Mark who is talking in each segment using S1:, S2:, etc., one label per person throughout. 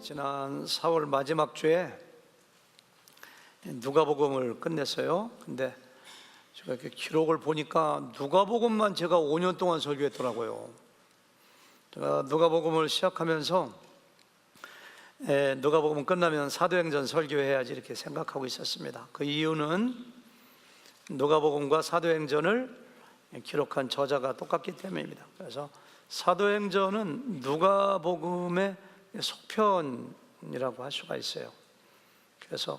S1: 지난 4월 마지막 주에 누가복음을 끝냈어요. 근데 제가 이렇게 기록을 보니까 누가복음만 제가 5년 동안 설교했더라고요. 제가 누가복음을 시작하면서 누가복음 끝나면 사도행전 설교해야지 이렇게 생각하고 있었습니다. 그 이유는 누가복음과 사도행전을 기록한 저자가 똑같기 때문입니다. 그래서 사도행전은 누가복음의 속편이라고 할 수가 있어요. 그래서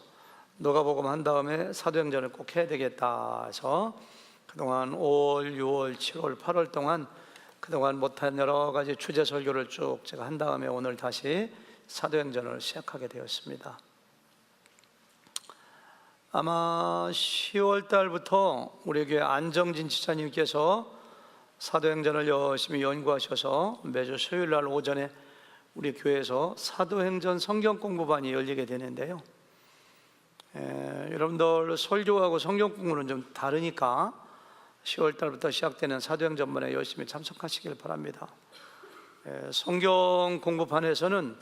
S1: 누가복음 한 다음에 사도행전을 꼭 해야 되겠다 해서 그동안 5월, 6월, 7월, 8월 동안 그동안 못한 여러 가지 주제 설교를 쭉 제가 한 다음에 오늘 다시 사도행전을 시작하게 되었습니다. 아마 10월 달부터 우리 교회 안정진 지사님께서 사도행전을 열심히 연구하셔서 매주 수요일 날 오전에 우리 교회에서 사도행전 성경 공부반이 열리게 되는데요. 여러분들 설교하고 성경 공부는 좀 다르니까 10월 달부터 시작되는 사도행전반에 열심히 참석하시길 바랍니다. 성경 공부반에서는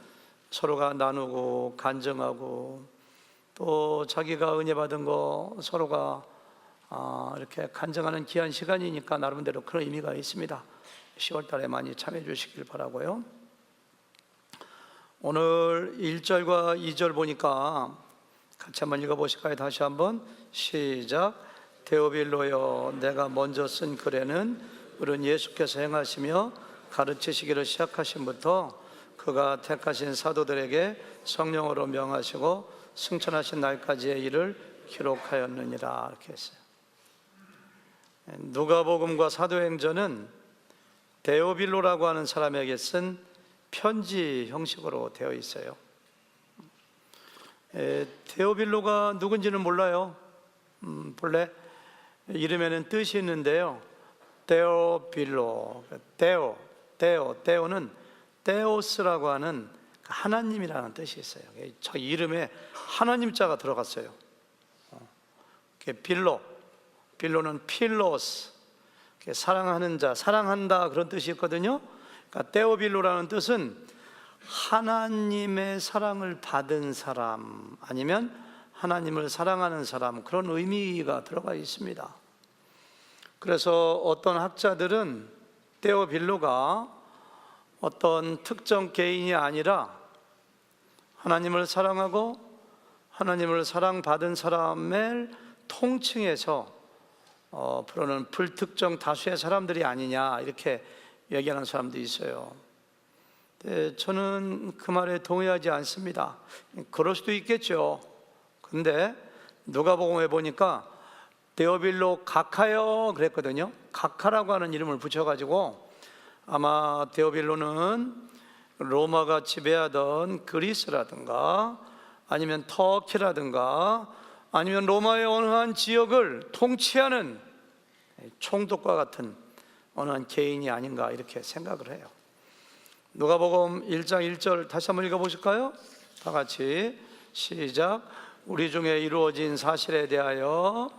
S1: 서로가 나누고 간증하고 또 자기가 은혜 받은 거 서로가 이렇게 간증하는 귀한 시간이니까 나름대로 그런 의미가 있습니다. 10월 달에 많이 참여해 주시길 바라고요. 오늘 1절과 2절 보니까 같이 한번 읽어보실까요? 다시 한번 시작. 데오빌로여, 내가 먼저 쓴 글에는 우리 예수께서 행하시며 가르치시기를 시작하신부터 그가 택하신 사도들에게 성령으로 명하시고 승천하신 날까지의 일을 기록하였느니라 이렇게 했어요. 누가복음과 사도행전은 데오빌로라고 하는 사람에게 쓴 편지 형식으로 되어 있어요. 데오빌로가 누군지는 몰라요. 본래 이름에는 뜻이 있는데요. 데오빌로, 데오는 데오스라고 하는 하나님이라는 뜻이 있어요. 저 이름에 하나님자가 들어갔어요. 빌로는 필로스, 사랑하는 자, 사랑한다 그런 뜻이 있거든요. 그러니까 데오빌로라는 뜻은 하나님의 사랑을 받은 사람, 아니면 하나님을 사랑하는 사람, 그런 의미가 들어가 있습니다. 그래서 어떤 학자들은 데오빌로가 어떤 특정 개인이 아니라 하나님을 사랑하고 하나님을 사랑받은 사람을 통칭해서 부르는 불특정 다수의 사람들이 아니냐 이렇게 얘기하는 사람도 있어요. 저는 그 말에 동의하지 않습니다. 그럴 수도 있겠죠. 근데 누가복음에 보니까 데오빌로 각하여 그랬거든요. 각하라고 하는 이름을 붙여가지고 아마 데오빌로는 로마가 지배하던 그리스라든가 아니면 터키라든가 아니면 로마의 어느 한 지역을 통치하는 총독과 같은 어느 한 개인이 아닌가 이렇게 생각을 해요. 누가복음 1장 1절 다시 한번 읽어보실까요? 다 같이 시작. 우리 중에 이루어진 사실에 대하여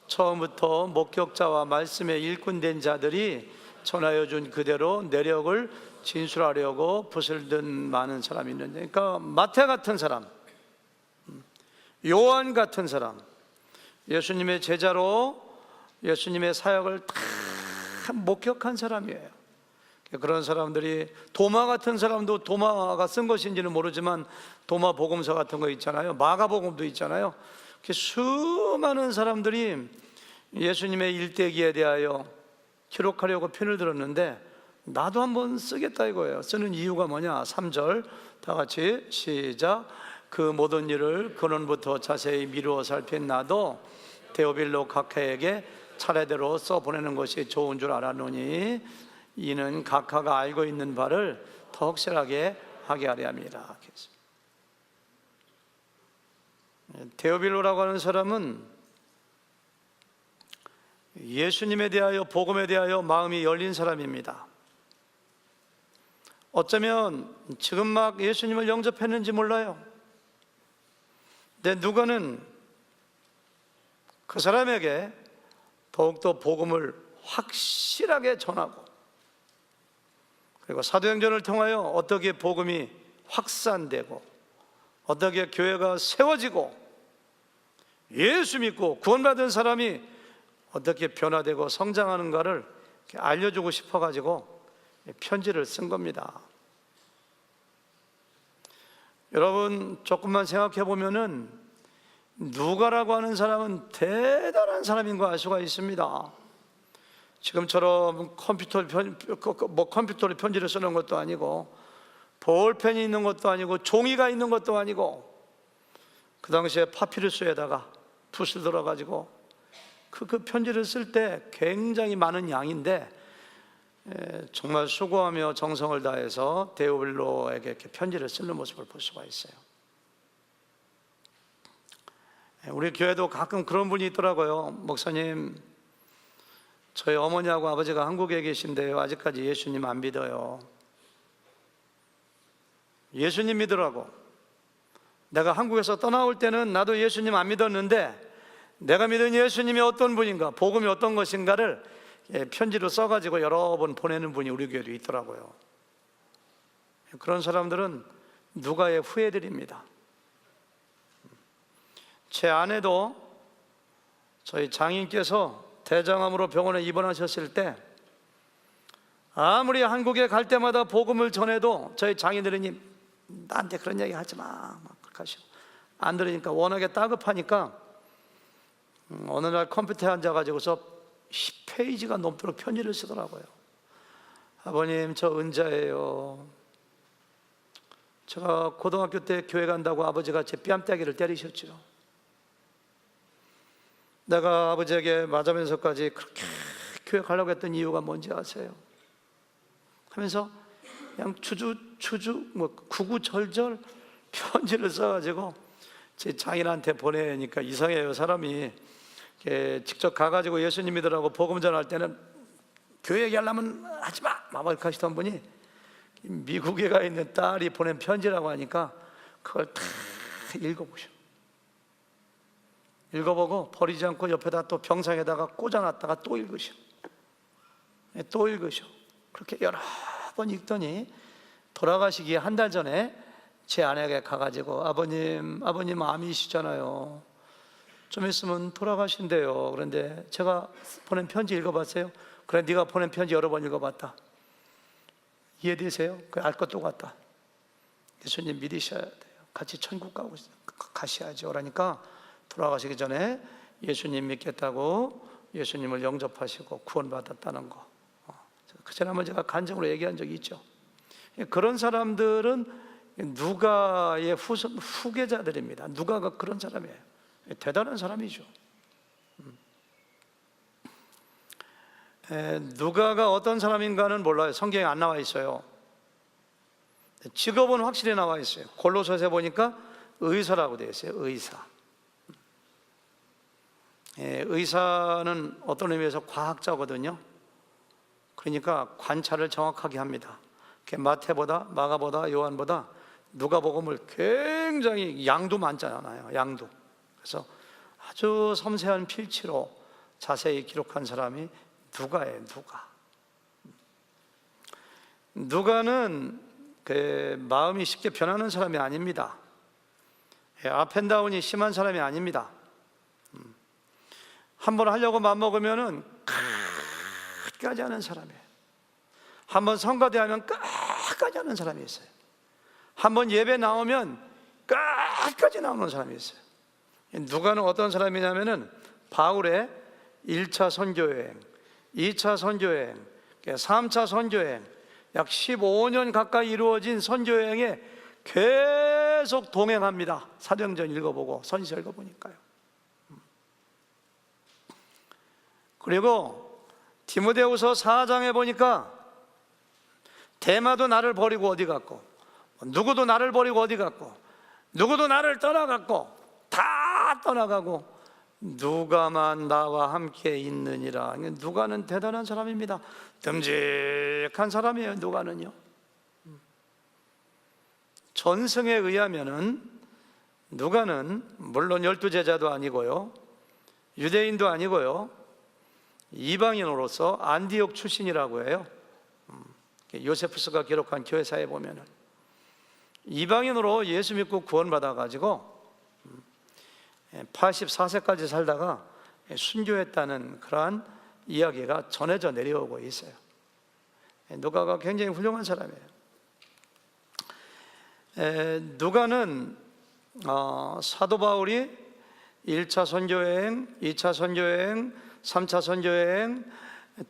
S1: 처음부터 목격자와 말씀에 일꾼된 자들이 전하여 준 그대로 내력을 진술하려고 붓을 든 많은 사람이 있는데, 그러니까 마태 같은 사람, 요한 같은 사람, 예수님의 제자로 예수님의 사역을 다 목격한 사람이에요. 그런 사람들이, 도마 같은 사람도 도마가 쓴 것인지는 모르지만 도마 복음서 같은 거 있잖아요. 마가복음도 있잖아요. 수많은 사람들이 예수님의 일대기에 대하여 기록하려고 편을 들었는데 나도 한번 쓰겠다 이거예요. 쓰는 이유가 뭐냐? 3절 다 같이 시작. 그 모든 일을 근원부터 자세히 미루어 살핀 나도 데오빌로 각하에게 차례대로 써보내는 것이 좋은 줄 알았노니 이는 각하가 알고 있는 바를 더 확실하게 하게 하려 함이라. 데오빌로라고 하는 사람은 예수님에 대하여, 복음에 대하여 마음이 열린 사람입니다. 어쩌면 지금 막 예수님을 영접했는지 몰라요. 근데 누가는 그 사람에게 더욱더 복음을 확실하게 전하고, 그리고 사도행전을 통하여 어떻게 복음이 확산되고 어떻게 교회가 세워지고 예수 믿고 구원받은 사람이 어떻게 변화되고 성장하는가를 알려주고 싶어가지고 편지를 쓴 겁니다. 여러분 조금만 생각해 보면은 누가라고 하는 사람은 대단한 사람인 거 알 수가 있습니다. 지금처럼 컴퓨터로 편지를 쓰는 것도 아니고 볼펜이 있는 것도 아니고 종이가 있는 것도 아니고 그 당시에 파피루스에다가 붓을 들어가지고 그 편지를 쓸 때 굉장히 많은 양인데 정말 수고하며 정성을 다해서 데오빌로에게 이렇게 편지를 쓰는 모습을 볼 수가 있어요. 우리 교회도 가끔 그런 분이 있더라고요. 목사님, 저희 어머니하고 아버지가 한국에 계신데요, 아직까지 예수님 안 믿어요. 예수님 믿으라고. 내가 한국에서 떠나올 때는 나도 예수님 안 믿었는데 내가 믿은 예수님이 어떤 분인가, 복음이 어떤 것인가를 편지로 써가지고 여러 번 보내는 분이 우리 교회도 있더라고요. 그런 사람들은 누가의 후예들입니다. 제 아내도 저희 장인께서 대장암으로 병원에 입원하셨을 때 아무리 한국에 갈 때마다 복음을 전해도 저희 장인들이 나한테 그런 얘기 하지 마, 막 그렇게 하시고 안 들으니까 워낙에 다급하니까 어느 날 컴퓨터에 앉아가지고서 10페이지가 넘도록 편지를 쓰더라고요. 아버님, 저 은자예요. 제가 고등학교 때 교회 간다고 아버지가 제 뺨때기를 때리셨죠. 내가 아버지에게 맞으면서까지 그렇게 교회 가려고 했던 이유가 뭔지 아세요? 하면서 그냥 구구절절 편지를 써가지고 제 장인한테 보내니까 이상해요. 사람이 직접 가가지고 예수님 믿으라고 복음 전할 때는 교회 얘기하려면 하지마 막 이렇게 하시던 분이 미국에 가 있는 딸이 보낸 편지라고 하니까 그걸 다 읽어보고 버리지 않고 옆에다 또 병상에다가 꽂아놨다가 또 읽으셔. 그렇게 여러 번 읽더니 돌아가시기 한 달 전에 제 아내에게 가가지고 아버님 암이시잖아요. 좀 있으면 돌아가신대요. 그런데 제가 보낸 편지 읽어봤어요? 그래, 네가 보낸 편지 여러 번 읽어봤다. 이해되세요? 알 것도 같다. 예수님 믿으셔야 돼요. 같이 천국 가셔야죠. 그러니까 돌아가시기 전에 예수님 믿겠다고 예수님을 영접하시고 구원받았다는 거. 그 전에 한번 제가 간증으로 얘기한 적이 있죠. 그런 사람들은 누가의 후계자들입니다. 누가가 그런 사람이에요. 대단한 사람이죠. 누가가 어떤 사람인가는 몰라요. 성경에 안 나와 있어요. 직업은 확실히 나와 있어요. 골로새서에 보니까 의사라고 되어 있어요. 의사는 어떤 의미에서 과학자거든요. 그러니까 관찰을 정확하게 합니다. 마태보다 마가보다 요한보다 누가복음을 굉장히 양도 많잖아요. 양도. 그래서 아주 섬세한 필치로 자세히 기록한 사람이 누가예요. 누가는 마음이 쉽게 변하는 사람이 아닙니다. 업앤다운이 심한 사람이 아닙니다. 한번 하려고 마음먹으면은 끝까지 하는 사람이에요. 한번 성가대하면 끝까지 하는 사람이 있어요. 한번 예배 나오면 끝까지 나오는 사람이 있어요. 누가는 어떤 사람이냐면은 바울의 1차 선교여행, 2차 선교여행, 3차 선교여행, 약 15년 가까이 이루어진 선교여행에 계속 동행합니다. 사도행전 읽어보고 선지서 읽어보니까요. 그리고 디모데후서 4장에 보니까 대마도 나를 버리고 어디 갔고, 누구도 나를 버리고 어디 갔고, 누구도 나를 떠나갔고, 다 떠나가고 누가만 나와 함께 있느니라. 누가는 대단한 사람입니다. 듬직한 사람이에요. 누가는요. 전승에 의하면은 누가는 물론 12제자도 아니고요, 유대인도 아니고요, 이방인으로서 안디옥 출신이라고 해요. 요세푸스가 기록한 교회사에 보면은 이방인으로 예수 믿고 구원받아 가지고 84세까지 살다가 순교했다는 그러한 이야기가 전해져 내려오고 있어요. 누가가 굉장히 훌륭한 사람이에요. 누가는 사도 바울이 1차 선교여행, 2차 선교여행, 3차 선교여행,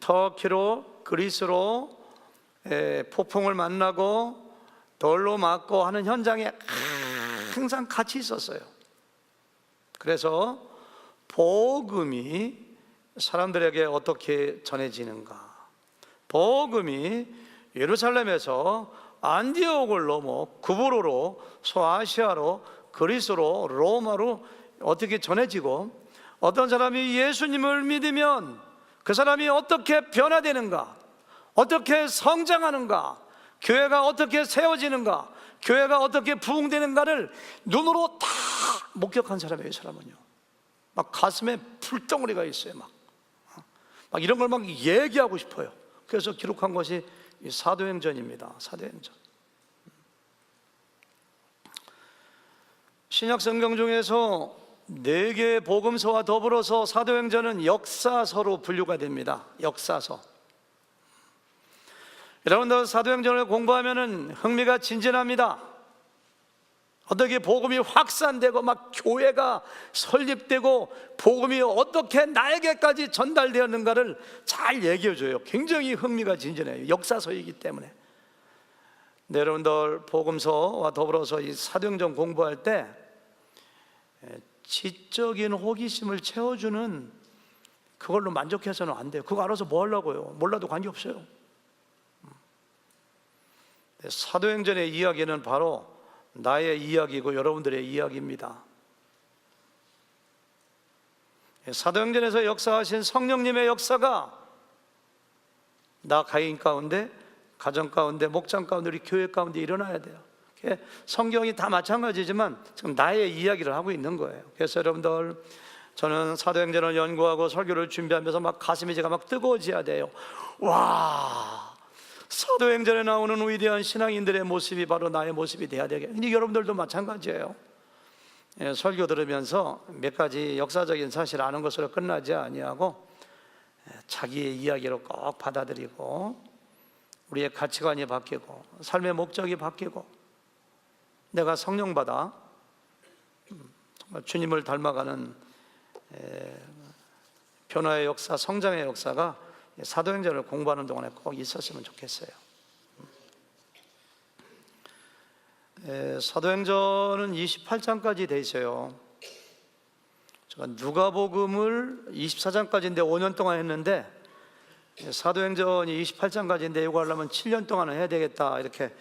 S1: 터키로 그리스로 폭풍을 만나고 돌로 맞고 하는 현장에 항상 같이 있었어요. 그래서 복음이 사람들에게 어떻게 전해지는가, 복음이 예루살렘에서 안디옥을 넘어 구브로로, 소아시아로, 그리스로, 로마로 어떻게 전해지고, 어떤 사람이 예수님을 믿으면 그 사람이 어떻게 변화되는가, 어떻게 성장하는가, 교회가 어떻게 세워지는가, 교회가 어떻게 부흥되는가를 눈으로 다 목격한 사람이에요. 이 사람은요, 막 가슴에 풀덩어리가 있어요. 막 이런 걸 막 얘기하고 싶어요. 그래서 기록한 것이 이 사도행전입니다. 사도행전. 신약 성경 중에서 4개의 복음서와 더불어서 사도행전은 역사서로 분류가 됩니다. 역사서. 여러분들 사도행전을 공부하면 흥미가 진진합니다. 어떻게 복음이 확산되고 막 교회가 설립되고 복음이 어떻게 나에게까지 전달되었는가를 잘 얘기해줘요. 굉장히 흥미가 진진해요. 역사서이기 때문에. 네, 여러분들 복음서와 더불어서 이 사도행전 공부할 때 지적인 호기심을 채워주는 그걸로 만족해서는 안 돼요. 그거 알아서 뭐 하려고요? 몰라도 관계없어요. 사도행전의 이야기는 바로 나의 이야기고 여러분들의 이야기입니다. 사도행전에서 역사하신 성령님의 역사가 나 가인 가운데, 가정 가운데, 목장 가운데, 우리 교회 가운데 일어나야 돼요. 성경이 다 마찬가지지만 지금 나의 이야기를 하고 있는 거예요. 그래서 여러분들, 저는 사도행전을 연구하고 설교를 준비하면서 막 가슴이 제가 막 뜨거워져야 돼요. 와, 사도행전에 나오는 위대한 신앙인들의 모습이 바로 나의 모습이 돼야 되겠네. 여러분들도 마찬가지예요. 설교 들으면서 몇 가지 역사적인 사실 아는 것으로 끝나지 아니하고 자기의 이야기로 꼭 받아들이고 우리의 가치관이 바뀌고 삶의 목적이 바뀌고 내가 성령 받아 정말 주님을 닮아가는 변화의 역사, 성장의 역사가 사도행전을 공부하는 동안에 꼭 있었으면 좋겠어요. 사도행전은 28장까지 돼 있어요. 제가 누가복음을 24장까지인데 5년 동안 했는데 사도행전이 28장까지인데 이거 하려면 7년 동안은 해야 되겠다 이렇게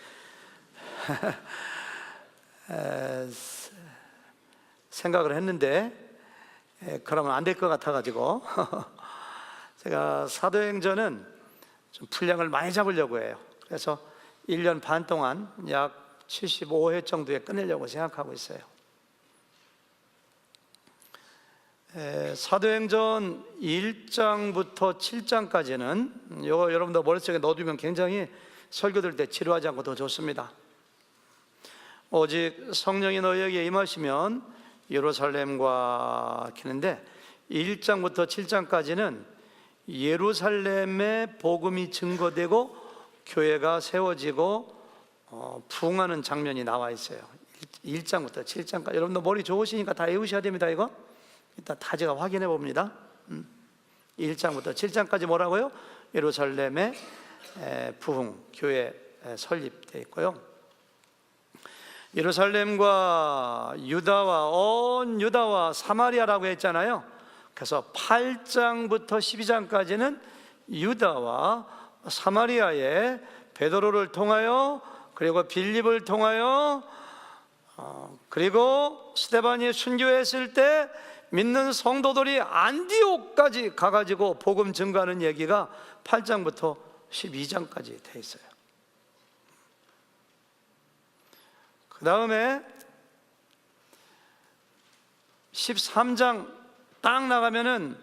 S1: 생각을 했는데 그러면 안 될 것 같아가지고 제가 사도행전은 좀 분량을 많이 잡으려고 해요. 그래서 1년 반 동안 약 75회 정도에 끝내려고 생각하고 있어요. 사도행전 1장부터 7장까지는 이거 여러분들 머릿속에 넣어두면 굉장히 설교 들 때 지루하지 않고 더 좋습니다. 오직 성령이 너희에게 임하시면 예루살렘과 하는데 1장부터 7장까지는 예루살렘의 복음이 증거되고 교회가 세워지고 부흥하는 장면이 나와 있어요. 1장부터 7장까지. 여러분들 머리 좋으시니까 다 외우셔야 됩니다. 이거 일단 다 제가 확인해 봅니다. 1장부터 7장까지 뭐라고요? 예루살렘의 부흥, 교회 설립되어 있고요. 예루살렘과 유다와 온 유다와 사마리아라고 했잖아요. 그래서 8장부터 12장까지는 유다와 사마리아의 베드로를 통하여 그리고 빌립을 통하여 그리고 스데반이 순교했을 때 믿는 성도들이 안디옥까지 가가지고 복음 증거하는 얘기가 8장부터 12장까지 돼 있어요. 그 다음에 13장 딱 나가면은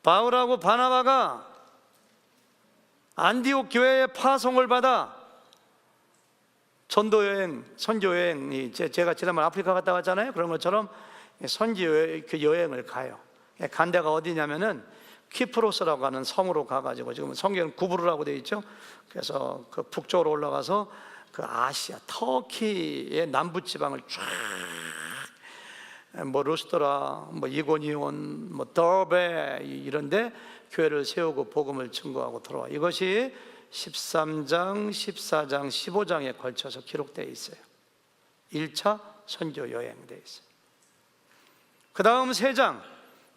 S1: 바울하고 바나바가 안디옥 교회의 파송을 받아 전도 여행, 선교 여행이 제가 지난번 아프리카 갔다 왔잖아요. 그런 것처럼 선교 그 여행을 가요. 간 데가 어디냐면은 키프로스라고 하는 섬으로 가가지고, 지금 성경은 구브르라고 되어 있죠. 그래서 그 북쪽으로 올라가서 그 아시아, 터키의 남부 지방을 쫙, 뭐 루스트라, 뭐 이고니온, 뭐 더베 이런데 교회를 세우고 복음을 증거하고 들어와. 이것이 13장, 14장, 15장에 걸쳐서 기록되어 있어요. 1차 선교 여행 되어 있어요. 그 다음 3장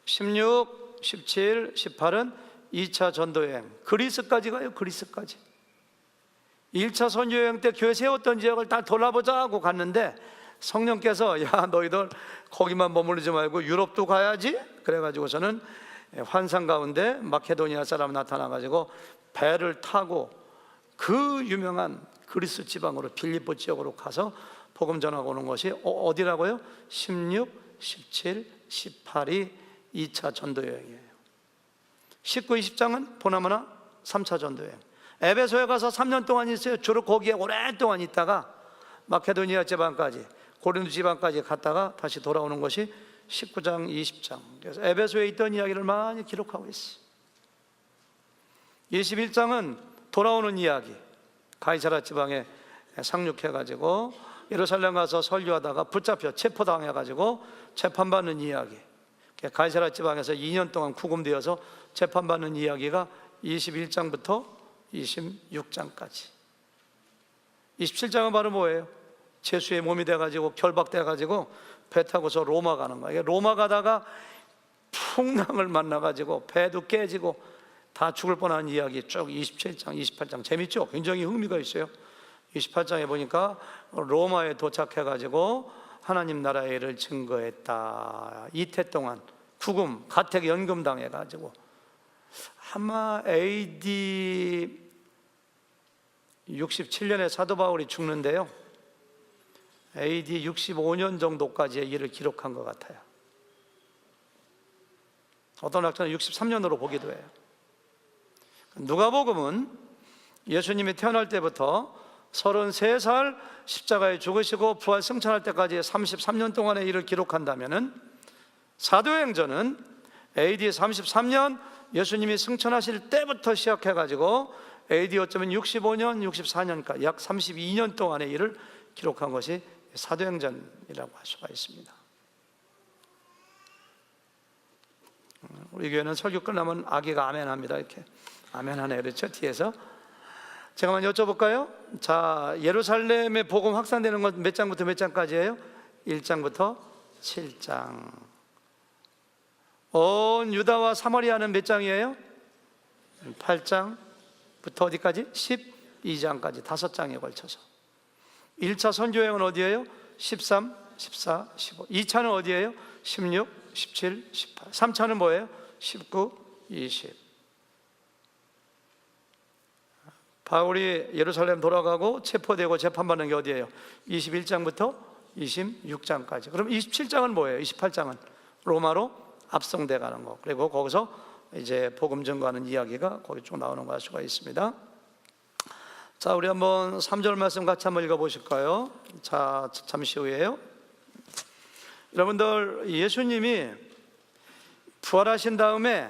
S1: 16, 17, 18은 2차 전도여행, 그리스까지 가요. 그리스까지. 1차 선교여행 때 교회 세웠던 지역을 다 돌아보자 하고 갔는데 성령께서 야, 너희들 거기만 머무르지 말고 유럽도 가야지. 그래가지고 저는 환상 가운데 마케도니아 사람 나타나가지고 배를 타고 그 유명한 그리스 지방으로, 빌립보 지역으로 가서 복음 전하고 오는 것이 어디라고요? 16, 17, 18이 2차 전도여행이에요. 19, 20장은 보나마나 3차 전도여행. 에베소에 가서 3년 동안 있어요. 주로 거기에 오랫동안 있다가 마케도니아 지방까지, 고린도 지방까지 갔다가 다시 돌아오는 것이 19장, 20장. 그래서 에베소에 있던 이야기를 많이 기록하고 있어요. 21장은 돌아오는 이야기. 가이사라 지방에 상륙해가지고 예루살렘 가서 설교하다가 붙잡혀 체포당해가지고 재판받는 이야기. 가이사라 지방에서 2년 동안 구금되어서 재판받는 이야기가 21장부터 26장까지. 27장은 바로 뭐예요? 제수의 몸이 돼가지고 결박돼가지고 배 타고서 로마 가는 거예요. 로마 가다가 풍랑을 만나가지고 배도 깨지고 다 죽을 뻔한 이야기 쭉 27장, 28장 재밌죠? 굉장히 흥미가 있어요. 28장에 보니까 로마에 도착해가지고 하나님 나라의 일을 증거했다. 이태 동안 구금, 가택 연금 당해가지고 아마 AD 67년에 사도 바울이 죽는데요, AD 65년 정도까지의 일을 기록한 것 같아요. 어떤 학자는 63년으로 보기도 해요. 누가복음은 예수님이 태어날 때부터 33살 십자가에 죽으시고 부활 승천할 때까지 33년 동안의 일을 기록한다면은, 사도행전은 AD 33년 예수님이 승천하실 때부터 시작해가지고 AD 어쩌면 65년, 64년까지 약 32년 동안의 일을 기록한 것이 사도행전이라고 할 수가 있습니다. 우리 교회는 설교 끝나면 아기가 아멘합니다. 이렇게 아멘하네, 그렇죠? 뒤에서. 제가 한번 여쭤볼까요? 자, 예루살렘의 복음 확산되는 건 몇 장부터 몇 장까지예요? 1장부터 7장. 온 유다와 사마리아는 몇 장이에요? 8장부터 어디까지? 12장까지 5장에 걸쳐서. 1차 선교여행은 어디예요? 13, 14, 15. 2차는 어디예요? 16, 17, 18. 3차는 뭐예요? 19, 20. 바울이 예루살렘 돌아가고 체포되고 재판받는 게 어디예요? 21장부터 26장까지. 그럼 27장은 뭐예요? 28장은 로마로 압송돼 가는 거. 그리고 거기서 이제 복음 전가하는 이야기가 거기 쭉 나오는 거 알 수가 있습니다. 자, 우리 한번 3절 말씀 같이 한번 읽어 보실까요? 자, 잠시 후에요. 여러분들, 예수님이 부활하신 다음에,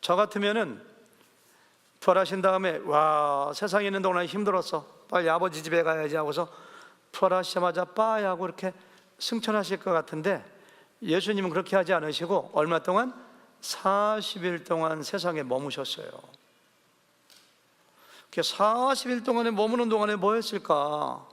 S1: 저 같으면은 부활하신 다음에 와, 세상에 있는 동안 힘들었어, 빨리 아버지 집에 가야지 하고서 부활하시자마자 빠이 하고 이렇게 승천하실 것 같은데, 예수님은 그렇게 하지 않으시고 얼마 동안? 40일 동안 세상에 머무셨어요. 40일 동안에 머무는 동안에 뭐 했을까?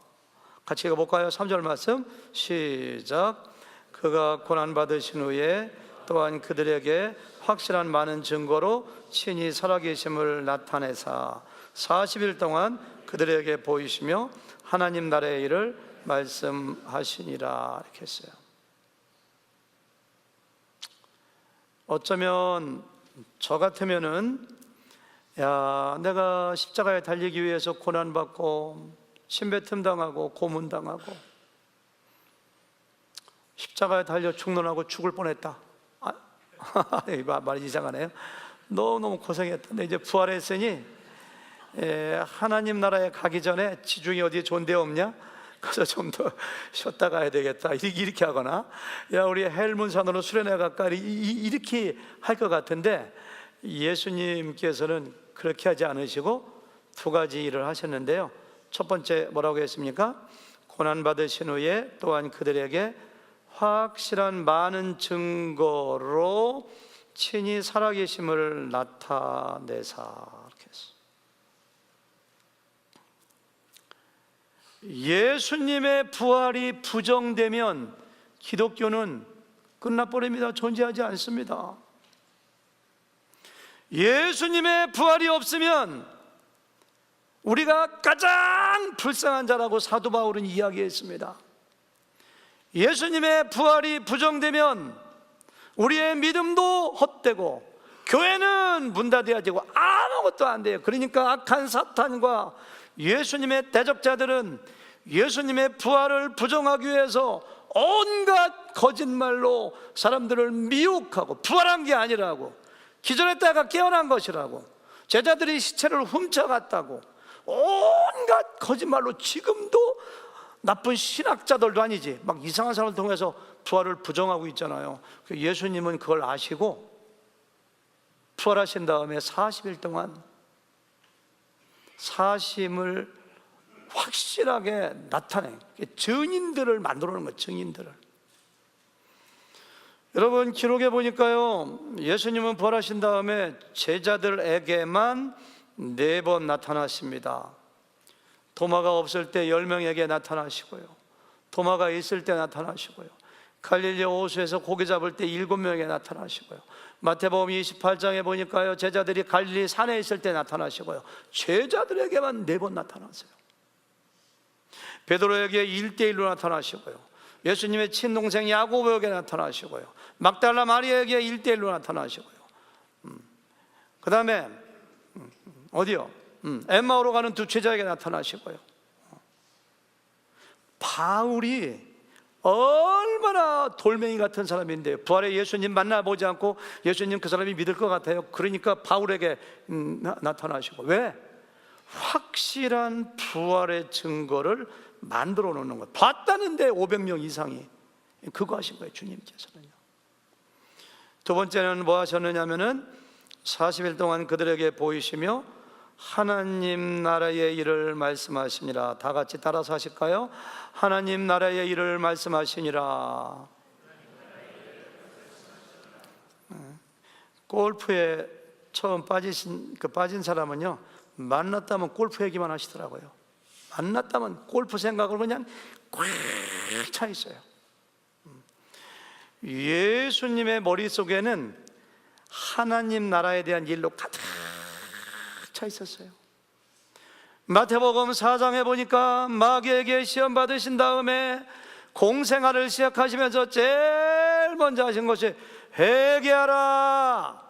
S1: 같이 읽어볼까요? 3절 말씀 시작. 그가 고난받으신 후에 또한 그들에게 확실한 많은 증거로 친히 살아계심을 나타내사 40일 동안 그들에게 보이시며 하나님 나라의 일을 말씀하시니라. 이렇게 했어요. 어쩌면 저 같으면은, 야, 내가 십자가에 달리기 위해서 고난받고 침뱉음 당하고 고문당하고 십자가에 달려 죽는하고 죽을 뻔했다. 말이 이상하네요. 너무 고생했다. 근데 이제 부활했으니 하나님 나라에 가기 전에 지중에 어디에 좋은 데 없냐? 그래서 좀 더 쉬었다 가야 되겠다 이렇게 하거나, 야 우리 헬문산으로 수련회 갈까 이렇게 할 것 같은데, 예수님께서는 그렇게 하지 않으시고 두 가지 일을 하셨는데요. 첫 번째 뭐라고 했습니까? 고난받으신 후에 또한 그들에게 확실한 많은 증거로 친히 살아계심을 나타내사, 이렇게 했어요. 예수님의 부활이 부정되면 기독교는 끝나버립니다. 존재하지 않습니다. 예수님의 부활이 없으면 우리가 가장 불쌍한 자라고 사도 바울은 이야기했습니다. 예수님의 부활이 부정되면 우리의 믿음도 헛되고 교회는 문 닫아야 되고 아무것도 안 돼요. 그러니까 악한 사탄과 예수님의 대적자들은 예수님의 부활을 부정하기 위해서 온갖 거짓말로 사람들을 미혹하고, 부활한 게 아니라고, 기절했다가 깨어난 것이라고, 제자들이 시체를 훔쳐갔다고, 온갖 거짓말로 지금도 나쁜 신학자들도 아니지 막 이상한 사람을 통해서 부활을 부정하고 있잖아요. 예수님은 그걸 아시고 부활하신 다음에 40일 동안 사심을 확실하게 나타내 증인들을 만들어 놓은 거예요. 증인들을. 여러분, 기록에 보니까요, 예수님은 부활하신 다음에 제자들에게만 4번 나타나십니다. 도마가 없을 때 10명에게 나타나시고요, 도마가 있을 때 나타나시고요, 갈릴리 호수에서 고기 잡을 때 7명에게 나타나시고요, 마태복음 28장에 보니까요, 제자들이 갈릴리 산에 있을 때 나타나시고요, 제자들에게만 4번 나타나세요. 베드로에게 1대1로 나타나시고요, 예수님의 친동생 야고보에게 나타나시고요, 막달라 마리아에게 1대1로 나타나시고요, 그 다음에 어디요? 엠마오로 가는 두 제자에게 나타나시고요. 바울이 얼마나 돌멩이 같은 사람인데요, 부활의 예수님 만나보지 않고 예수님 그 사람이 믿을 것 같아요. 그러니까 바울에게 나타나시고. 왜? 확실한 부활의 증거를 만들어 놓는 것. 봤다는데 500명 이상이 그거 하신 거예요, 주님께서는요. 두 번째는 뭐 하셨느냐면은 40일 동안 그들에게 보이시며 하나님 나라의 일을 말씀하시니라. 다 같이 따라서 하실까요? 하나님 나라의 일을 말씀하시니라. 골프에 처음 빠진 사람은요, 만났다면 골프 얘기만 하시더라고요. 만났다면 골프 생각을 그냥 꽉 차 있어요. 예수님의 머릿속에는 하나님 나라에 대한 일로 가득 차 있었어요. 마태복음 4장에 보니까 마귀에게 시험 받으신 다음에 공생활을 시작하시면서 제일 먼저 하신 것이 회개하라,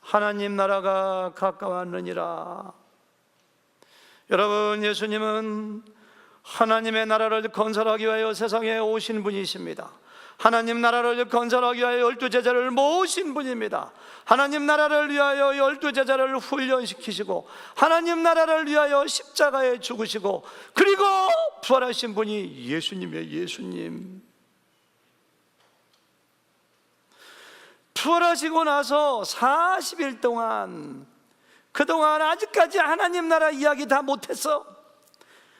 S1: 하나님 나라가 가까웠느니라. 여러분, 예수님은 하나님의 나라를 건설하기 위하여 세상에 오신 분이십니다. 하나님 나라를 건설하기 위하여 12제자를 모으신 분입니다. 하나님 나라를 위하여 12제자를 훈련시키시고 하나님 나라를 위하여 십자가에 죽으시고 그리고 부활하신 분이 예수님이에요. 예수님. 부활하시고 나서 40일 동안, 그동안 아직까지 하나님 나라 이야기 다 못했어.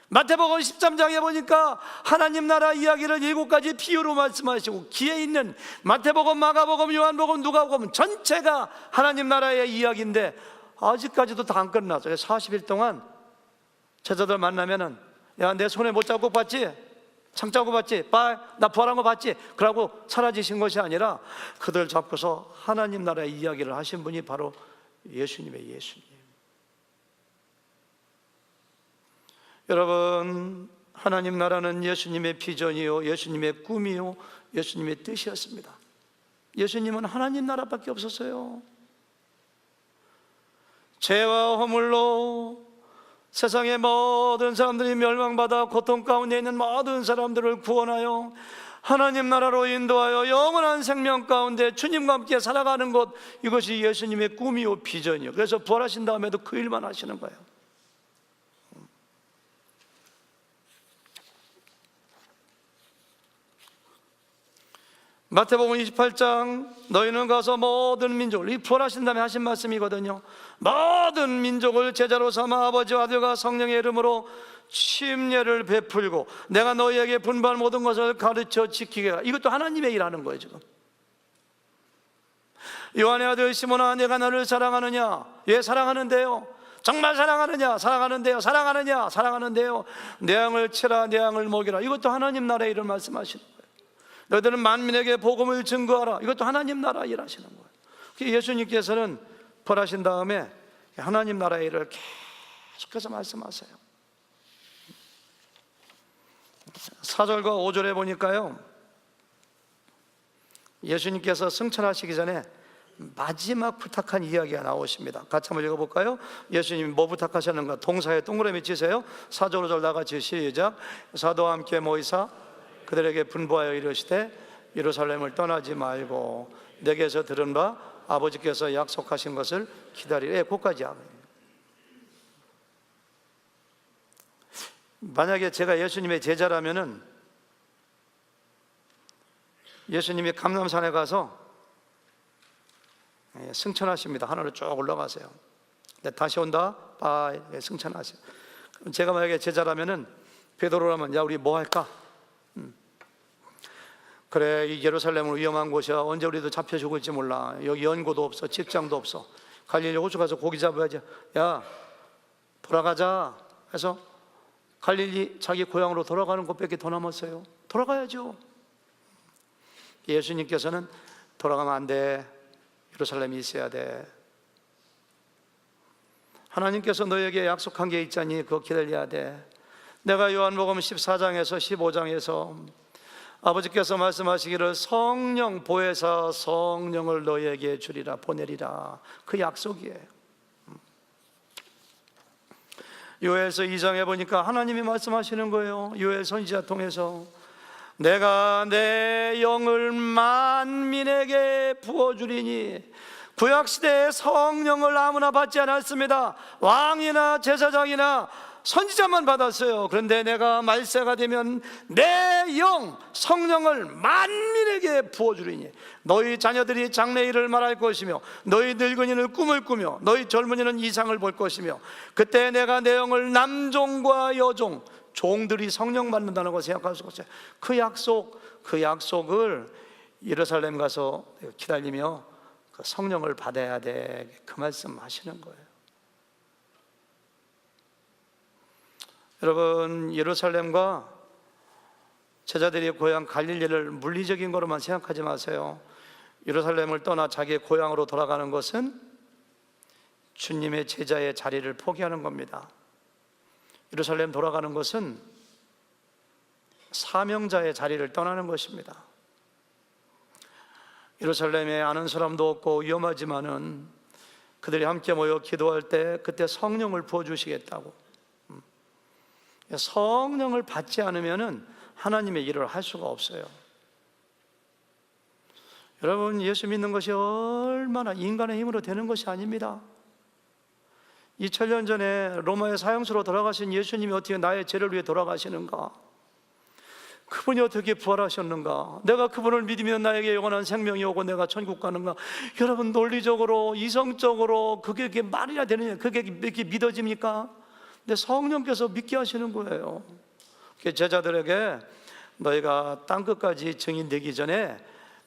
S1: 마태복음 13장에 보니까 하나님 나라 이야기를 7가지 비유로 말씀하시고, 기에 있는 마태복음, 마가복음, 요한복음, 누가복음 전체가 하나님 나라의 이야기인데 아직까지도 다 안 끝났어요. 40일 동안 제자들 만나면은, 야, 내 손에 못 잡고 봤지? 창 잡고 봤지? 나 부활한 거 봤지? 그러고 사라지신 것이 아니라 그들 잡고서 하나님 나라의 이야기를 하신 분이 바로 예수님의 예수님. 여러분, 하나님 나라는 예수님의 비전이요, 예수님의 꿈이요, 예수님의 뜻이었습니다. 예수님은 하나님 나라밖에 없었어요. 죄와 허물로 세상의 모든 사람들이 멸망받아 고통 가운데 있는 모든 사람들을 구원하여 하나님 나라로 인도하여 영원한 생명 가운데 주님과 함께 살아가는 것, 이것이 예수님의 꿈이요 비전이요. 그래서 부활하신 다음에도 그 일만 하시는 거예요. 마태복음 28장 너희는 가서 모든 민족을, 이 부활하신 다음에 하신 말씀이거든요. 모든 민족을 제자로 삼아 아버지와 아들과 성령의 이름으로 침례를 베풀고 내가 너희에게 분부한 모든 것을 가르쳐 지키게 하라. 이것도 하나님의 일하는 거예요. 지금 요한의 아들 시몬아, 내가 너를 사랑하느냐? 예, 사랑하는데요. 정말 사랑하느냐? 사랑하는데요. 사랑하느냐? 사랑하는데요. 내 양을 치라, 내 양을 먹이라. 이것도 하나님 나라의 일을 말씀하시는 거예요. 너희들은 만민에게 복음을 증거하라. 이것도 하나님 나라 일하시는 거예요. 예수님께서는 부활하신 다음에 하나님 나라의 일을 계속해서 말씀하세요. 4절과 5절에 보니까요, 예수님께서 승천하시기 전에 마지막 부탁한 이야기가 나오십니다. 같이 한번 읽어볼까요? 예수님이 뭐 부탁하셨는가? 동사에 동그라미 치세요. 4절 5절 나같이 시작. 사도와 함께 모이사 그들에게 분부하여 이르시되 예루살렘을 떠나지 말고 내게서 들은 바 아버지께서 약속하신 것을 기다리래. 거기까지 하면, 만약에 제가 예수님의 제자라면은 예수님이 감람산에 가서 승천하십니다. 하늘로 쭉 올라가세요. 다시 온다. 승천하세요. 그럼 제가 만약에 제자라면은 베드로라면, 야, 우리 뭐 할까? 그래, 이 예루살렘은 위험한 곳이야. 언제 우리도 잡혀 죽을지 몰라. 여기 연고도 없어, 직장도 없어. 갈릴리 호수 가서 고기 잡아야지. 야, 돌아가자 해서 갈릴리 자기 고향으로 돌아가는 것밖에 더 남았어요. 돌아가야죠. 예수님께서는 돌아가면 안 돼. 예루살렘이 있어야 돼. 하나님께서 너에게 약속한 게 있자니 그거 기다려야 돼. 내가 요한복음 14장에서 15장에서 아버지께서 말씀하시기를 성령 보혜사 성령을 너희에게 주리라, 보내리라, 그 약속이에요. 요엘서 2장에 보니까 하나님이 말씀하시는 거예요. 요엘 선지자 통해서 내가 내 영을 만민에게 부어주리니. 구약시대에 성령을 아무나 받지 않았습니다. 왕이나 제사장이나 선지자만 받았어요. 그런데 내가 말세가 되면 내 영 성령을 만민에게 부어주리니 너희 자녀들이 장래일을 말할 것이며 너희 늙은이는 꿈을 꾸며 너희 젊은이는 이상을 볼 것이며 그때 내가 내 영을 남종과 여종, 종들이 성령 받는다는 걸 생각할 수 없어요. 그 약속을 예루살렘 가서 기다리며 그 성령을 받아야 돼. 그 말씀 하시는 거예요. 여러분, 예루살렘과 제자들의 고향 갈릴리를 물리적인 거로만 생각하지 마세요. 예루살렘을 떠나 자기의 고향으로 돌아가는 것은 주님의 제자의 자리를 포기하는 겁니다. 예루살렘 돌아가는 것은 사명자의 자리를 떠나는 것입니다. 예루살렘에 아는 사람도 없고 위험하지만은 그들이 함께 모여 기도할 때 그때 성령을 부어주시겠다고. 성령을 받지 않으면은 하나님의 일을 할 수가 없어요. 여러분, 예수 믿는 것이 얼마나 인간의 힘으로 되는 것이 아닙니다. 2000년 전에 로마의 사형수로 돌아가신 예수님이 어떻게 나의 죄를 위해 돌아가시는가? 그분이 어떻게 부활하셨는가? 내가 그분을 믿으면 나에게 영원한 생명이 오고 내가 천국 가는가? 여러분, 논리적으로 이성적으로 그게 말이나 되느냐? 그게 이렇게 믿어집니까? 근데 성령께서 믿게 하시는 거예요. 제자들에게 너희가 땅끝까지 증인되기 전에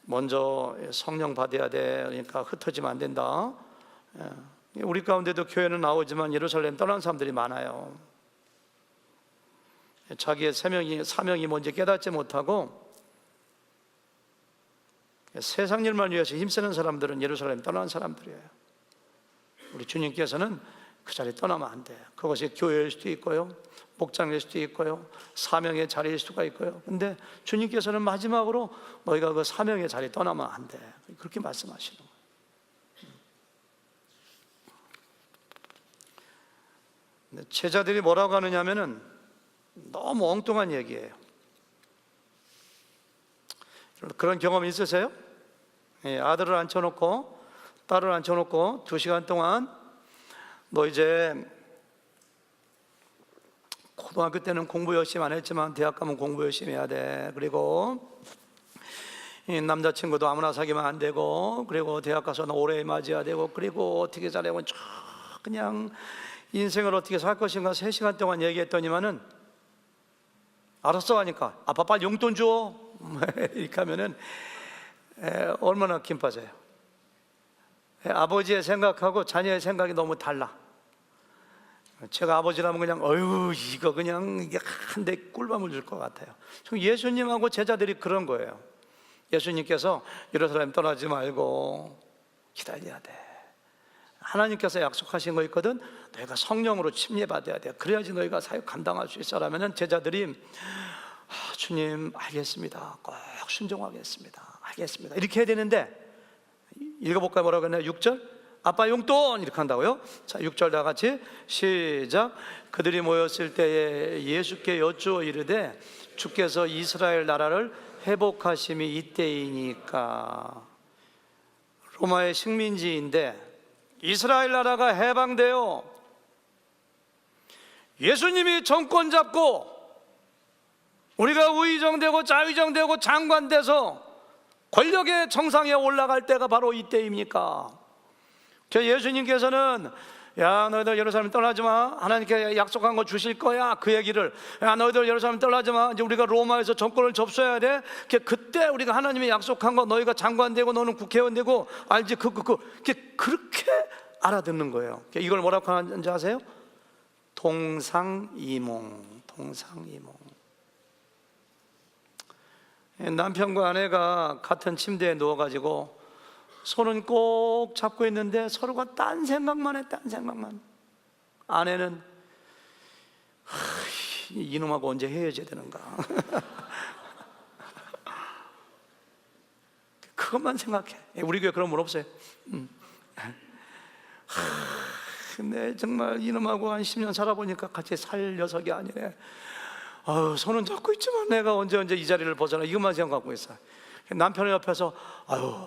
S1: 먼저 성령 받아야 돼. 그러니까 흩어지면 안 된다. 우리 가운데도 교회는 나오지만 예루살렘 떠난 사람들이 많아요. 자기의 사명이 뭔지 깨닫지 못하고 세상 일만 위해서 힘쓰는 사람들은 예루살렘 떠난 사람들이에요. 우리 주님께서는 그 자리 떠나면 안 돼요. 그것이 교회일 수도 있고요, 목장일 수도 있고요, 사명의 자리일 수가 있고요. 근데 주님께서는 마지막으로 너희가 그 사명의 자리 떠나면 안 돼, 그렇게 말씀하시는 거예요. 제자들이 뭐라고 하느냐면은 너무 엉뚱한 얘기예요. 그런 경험 있으세요? 아들을 앉혀놓고 딸을 앉혀놓고 2시간 동안 너 이제 고등학교 때는 공부 열심히 안 했지만 대학 가면 공부 열심히 해야 돼. 그리고 이 남자친구도 아무나 사귀면 안 되고, 그리고 대학 가서는 오래 맞아야 되고, 그리고 어떻게 잘하면 쭉 그냥 인생을 어떻게 살 것인가 3시간 동안 얘기했더니만은 알았어 하니까 아빠 빨리 용돈 줘 이렇게 하면은 얼마나 김 빠져요. 아버지의 생각하고 자녀의 생각이 너무 달라. 제가 아버지라면 그냥 어휴 이거 그냥 이게 한 대 꿀밤을 줄 것 같아요. 예수님하고 제자들이 그런 거예요. 예수님께서 예루살렘 떠나지 말고 기다려야 돼. 하나님께서 약속하신 거 있거든. 너희가 성령으로 침례받아야 돼. 그래야지 너희가 사역 감당할 수 있어. 라면은 제자들이 주님 알겠습니다. 꼭 순종하겠습니다. 알겠습니다. 이렇게 해야 되는데, 읽어볼까요? 뭐라고 했나요? 6절 아빠 용돈 이렇게 한다고요? 자, 6절 다 같이 시작. 그들이 모였을 때에 예수께 여쭈어 이르되 주께서 이스라엘 나라를 회복하심이 이때이니까. 로마의 식민지인데 이스라엘 나라가 해방되어 예수님이 정권 잡고 우리가 의정되고 자의정되고 장관돼서 권력의 정상에 올라갈 때가 바로 이때입니까? 저 예수님께서는 야 너희들 예루살렘 떠나지 마, 하나님께 약속한 거 주실 거야, 그 얘기를 야 너희들 예루살렘 떠나지 마, 이제 우리가 로마에서 정권을 접수해야 돼. 그때 우리가 하나님이 약속한 거 너희가 장관 되고 너는 국회의원 되고 알지? 그렇게 알아듣는 거예요. 이걸 뭐라고 하는지 아세요? 동상이몽. 남편과 아내가 같은 침대에 누워가지고 손은 꼭 잡고 있는데 서로가 딴 생각만 해. 아내는 이놈하고 언제 헤어져야 되는가 그것만 생각해. 우리 교회 그런 분 없어요? 근데 정말 이놈하고 한 10년 살아보니까 같이 살 녀석이 아니네. 손은 잡고 있지만 내가 언제 이 자리를 벗어나, 이것만 생각하고 있어요. 남편의 옆에서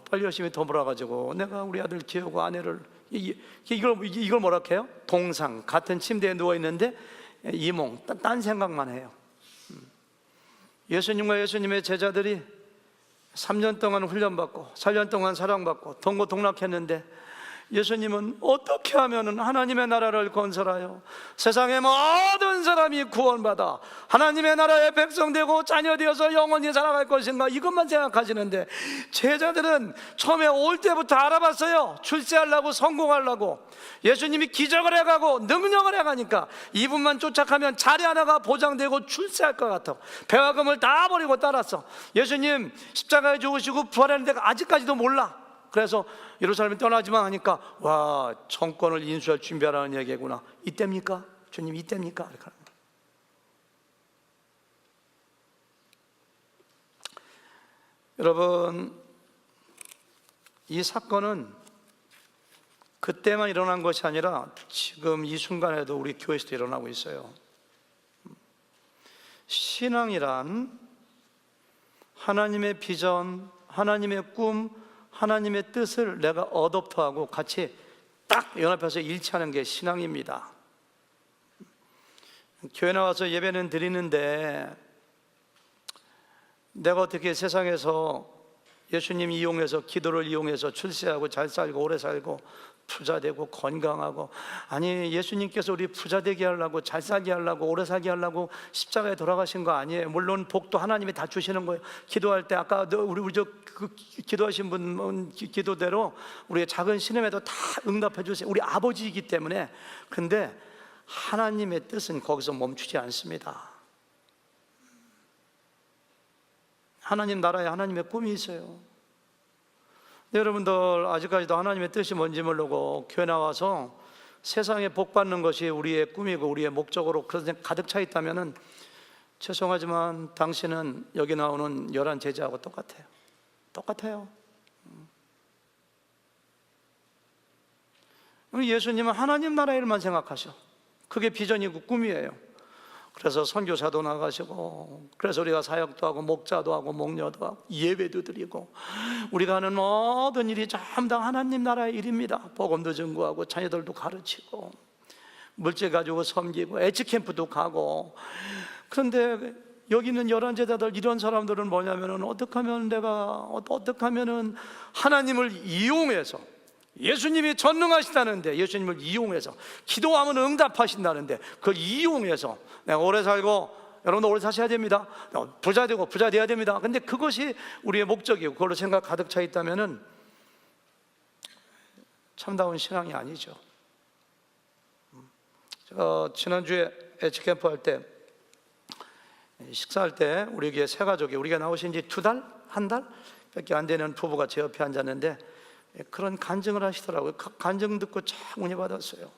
S1: 빨리 열심히 돈 벌어가지고 내가 우리 아들 키우고 아내를 이걸 뭐라 해요? 동상, 같은 침대에 누워있는데 이몽, 딴 생각만 해요. 예수님과 예수님의 제자들이 3년 동안 훈련받고 4년 동안 사랑받고 동고동락했는데 예수님은 어떻게 하면 하나님의 나라를 건설하여 세상의 모든 사람이 구원받아 하나님의 나라의 백성 되고 자녀 되어서 영원히 살아갈 것인가, 이것만 생각하시는데 제자들은 처음에 올 때부터 알아봤어요. 출세하려고, 성공하려고. 예수님이 기적을 해가고 능력을 해가니까 이분만 쫓아가면 자리 하나가 보장되고 출세할 것 같아. 배와 금을 다 버리고 따랐어. 예수님 십자가에 죽으시고 부활했는데 아직까지도 몰라. 그래서 예루살렘 떠나지만 하니까 와, 정권을 인수할 준비하라는 얘기구나. 이때입니까? 주님 이때입니까? 이렇게 합니다. 여러분, 이 사건은 그때만 일어난 것이 아니라 지금 이 순간에도 우리 교회에서도 일어나고 있어요. 신앙이란 하나님의 비전, 하나님의 꿈, 하나님의 뜻을 내가 어댑트하고 같이 딱 연합해서 일치하는 게 신앙입니다. 교회 나와서 예배는 드리는데 내가 어떻게 세상에서 예수님 이용해서, 기도를 이용해서 출세하고 잘 살고 오래 살고 부자 되고 건강하고, 아니 예수님께서 우리 부자 되게 하려고, 잘 살게 하려고, 오래 살게 하려고 십자가에 돌아가신 거 아니에요. 물론 복도 하나님이 다 주시는 거예요. 기도할 때 아까 우리 기도하신 분 기도대로 우리의 작은 신음에도 다 응답해 주세요. 우리 아버지이기 때문에. 근데 하나님의 뜻은 거기서 멈추지 않습니다. 하나님 나라에 하나님의 꿈이 있어요. 네, 여러분들 아직까지도 하나님의 뜻이 뭔지 모르고 교회 나와서 세상에 복 받는 것이 우리의 꿈이고 우리의 목적으로 그런 가득 차 있다면 죄송하지만 당신은 여기 나오는 11 제자하고 똑같아요. 예수님은 하나님 나라의 일만 생각하셔. 그게 비전이고 꿈이에요. 그래서 선교사도 나가시고, 그래서 우리가 사역도 하고 목자도 하고 목녀도 하고 예배도 드리고, 우리가 하는 모든 일이 전부 다 하나님 나라의 일입니다. 복음도 전구하고 자녀들도 가르치고 물질 가지고 섬기고 엣지 캠프도 가고. 그런데 여기 있는 열한 제자들 이런 사람들은 뭐냐면은 어떻게 하면은 하나님을 이용해서, 예수님이 전능하시다는데 예수님을 이용해서 기도하면 응답하신다는데 그걸 이용해서 내가 오래 살고, 여러분도 오래 사셔야 됩니다. 부자 되고 부자 돼야 됩니다. 근데 그것이 우리의 목적이고 그걸로 생각 가득 차 있다면은 참다운 신앙이 아니죠. 제가 지난주에 H캠프 할 때, 식사할 때 우리 교회 세 가족이, 우리가 나오신 지 2달? 1달? 밖에 안 되는 부부가 제 옆에 앉았는데 그런 간증을 하시더라고요. 간증 듣고 참 은혜 받았어요.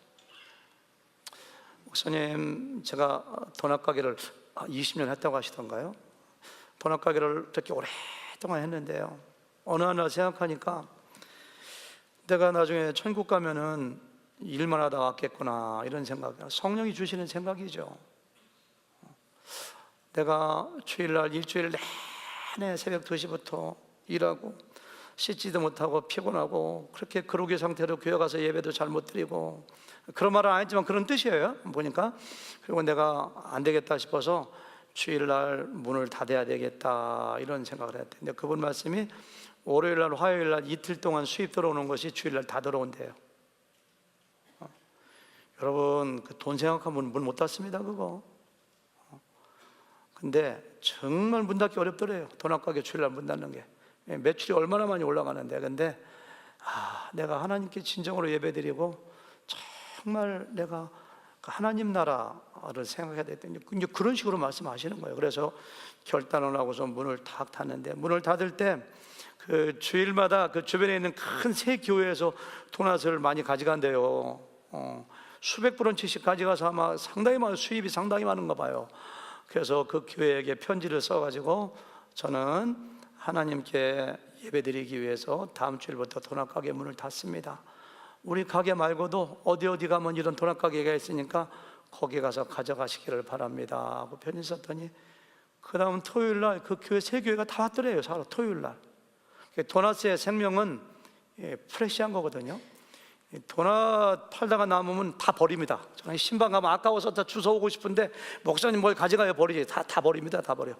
S1: 목사님, 제가 도넛가게를 20년 했다고 하시던가요? 도넛가게를 그렇게 오랫동안 했는데요, 어느 날 생각하니까 내가 나중에 천국 가면은 일만 하다 왔겠구나, 이런 생각, 성령이 주시는 생각이죠. 내가 주일날 일주일 내내 새벽 2시부터 일하고 씻지도 못하고 피곤하고 그렇게 그러기 상태로 교회 가서 예배도 잘 못 드리고, 그런 말은 안 했지만 그런 뜻이에요 보니까. 그리고 내가 안 되겠다 싶어서 주일날 문을 닫아야 되겠다, 이런 생각을 했대. 근데 그분 말씀이 월요일날 화요일날 이틀 동안 수입 들어오는 것이 주일날 다 들어온대요. 여러분, 그 돈 생각하면 문 못 닫습니다 그거. 근데 정말 문 닫기 어렵더래요. 도넛가게 주일날 문 닫는 게. 매출이 얼마나 많이 올라가는데. 근데 내가 하나님께 진정으로 예배드리고 정말 내가 하나님 나라를 생각해야 되더니 이제 그런 식으로 말씀하시는 거예요. 그래서 결단을 하고서 문을 탁 닫는데, 문을 닫을 때 그 주일마다 그 주변에 있는 큰 새 교회에서 도넛을 많이 가져간대요. 수백 브런치씩 가져가서 아마 상당히 많은, 수입이 상당히 많은가 봐요. 그래서 그 교회에게 편지를 써가지고 저는 하나님께 예배드리기 위해서 다음 주일부터 도넛가게 문을 닫습니다. 우리 가게 말고도 어디 가면 이런 도넛가게가 있으니까 거기 가서 가져가시기를 바랍니다 하고 편지 썼더니, 그 다음 토요일날 그 교회 세 교회가 다 왔더래요. 토요일날. 도넛의 생명은 프레시한 거거든요. 도넛 팔다가 남으면 다 버립니다. 저는 신방 가면 아까워서 다 주워오고 싶은데 목사님 뭘 가져가요? 버리지. 다 버립니다. 다 버려.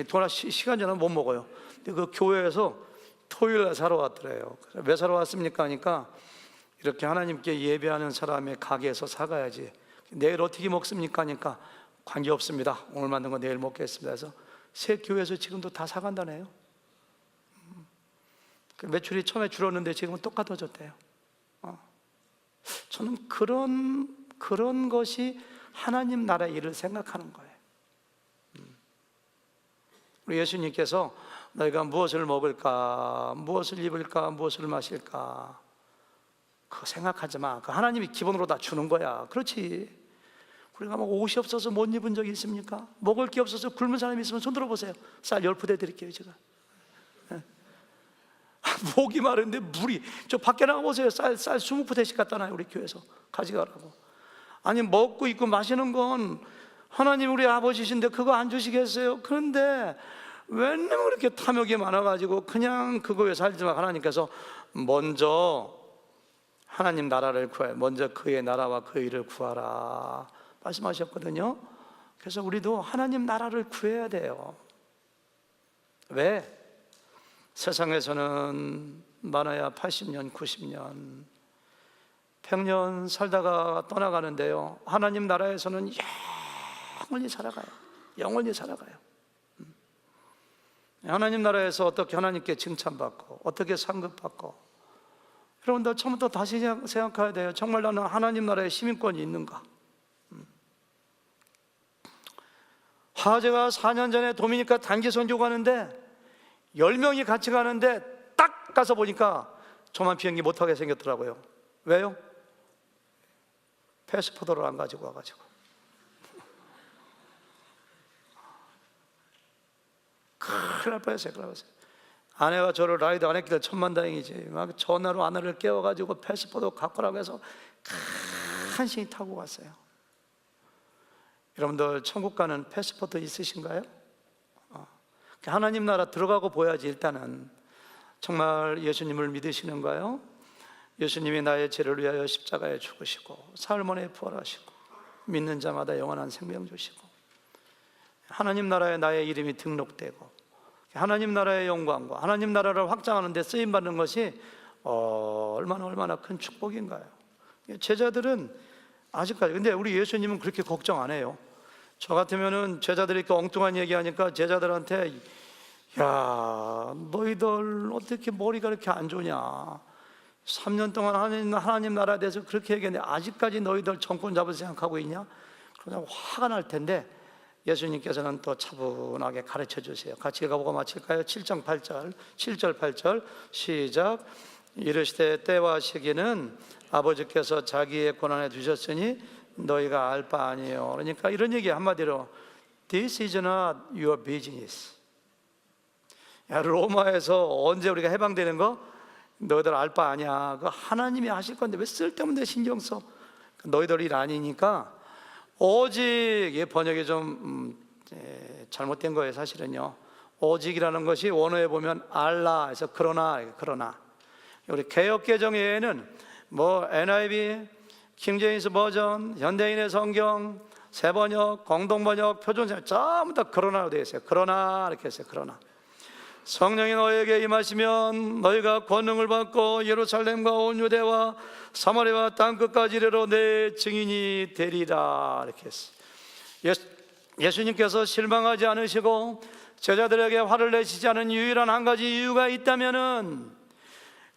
S1: 도넛 시간 지나면 못 먹어요. 근데 그 교회에서 토요일날 사러 왔더래요. 왜 사러 왔습니까? 하니까 이렇게 하나님께 예배하는 사람의 가게에서 사가야지, 내일 어떻게 먹습니까? 하니까 관계없습니다, 오늘 만든 거 내일 먹겠습니다. 그래서 새 교회에서 지금도 다 사간다네요. 매출이 처음에 줄었는데 지금은 또 가둬졌대요. 저는 그런 것이 하나님 나라의 일을 생각하는 거예요. 우리 예수님께서 너희가 무엇을 먹을까, 무엇을 입을까, 무엇을 마실까, 그거 생각하지 마. 그 하나님이 기본으로 다 주는 거야. 그렇지. 우리가 뭐 옷이 없어서 못 입은 적이 있습니까? 먹을 게 없어서 굶은 사람이 있으면 손 들어보세요. 쌀 10푸대 드릴게요 제가. 목이 마른데 물이, 저 밖에 나가보세요. 쌀 20푸대씩 갖다 놔요 우리 교회에서. 가져가라고. 아니, 먹고 입고 마시는 건 하나님 우리 아버지신데 그거 안 주시겠어요? 그런데 왜냐면 그렇게 탐욕이 많아가지고 그냥 그거에 살지 마. 하나님께서 먼저 하나님 나라를 구하여, 먼저 그의 나라와 그 일을 구하라 말씀하셨거든요. 그래서 우리도 하나님 나라를 구해야 돼요. 왜? 세상에서는 많아야 80년, 90년, 100년 살다가 떠나가는데요, 하나님 나라에서는 영원히 살아가요. 영원히 살아가요. 하나님 나라에서 어떻게 하나님께 칭찬받고 어떻게 상급받고, 여러분들 처음부터 다시 생각해야 돼요. 정말 나는 하나님 나라의 시민권이 있는가? 화제가 4년 전에 도미니카 단기 선교 가는데 10명이 같이 가는데 딱 가서 보니까 저만 비행기 못하게 생겼더라고요. 왜요? 패스포드를 안 가지고 와가지고. 큰일 날 뻔했어요. 아내가 저를 라이드 안 했기를 천만다행이지, 막 전화로 아내를 깨워가지고 패스포드 갖고 라고 해서 간신히 타고 갔어요. 여러분들 천국 가는 패스포드 있으신가요? 하나님 나라 들어가고 보야지. 일단은 정말 예수님을 믿으시는가요? 예수님이 나의 죄를 위하여 십자가에 죽으시고 사흘 만에 부활하시고 믿는 자마다 영원한 생명 주시고 하나님 나라에 나의 이름이 등록되고 하나님 나라의 영광과 하나님 나라를 확장하는 데 쓰임받는 것이 얼마나 큰 축복인가요? 제자들은 아직까지, 근데 우리 예수님은 그렇게 걱정 안 해요. 저 같으면은 제자들이 이렇게 엉뚱한 얘기하니까 제자들한테, 야, 너희들 어떻게 머리가 이렇게 안 좋냐, 3년 동안 하나님 나라에 대해서 그렇게 얘기했는데 아직까지 너희들 정권 잡을 생각하고 있냐? 그냥 화가 날 텐데 예수님께서는 또 차분하게 가르쳐 주세요. 같이 읽어보고 마칠까요? 7장 8절, 7절 8절 시작. 이르시되 때와 시기는 아버지께서 자기의 권한에 두셨으니 너희가 알 바 아니에요. 그러니까 이런 얘기 한마디로, This is not your business. 야, 로마에서 언제 우리가 해방되는 거 너희들 알 바 아니야. 그 하나님이 하실 건데 왜 쓸데없는 데 신경 써? 너희들 일 아니니까. 오직, 번역이 좀 잘못된 거예요. 사실은요, 오직이라는 것이 원어에 보면 알라에서 그러나, 우리 개역개정에는 뭐 NIV, 킹제임스 버전, 현대인의 성경, 새번역, 공동번역, 표준번역 전부 다 그러나로 되어 있어요. 그러나 이렇게 했어요. 그러나 성령이 너희에게 임하시면 너희가 권능을 받고 예루살렘과 온 유대와 사마리아와 땅끝까지 이르러 내 증인이 되리라 이렇게 했어요. 예수님께서 실망하지 않으시고 제자들에게 화를 내시지 않은 유일한 한 가지 이유가 있다면은,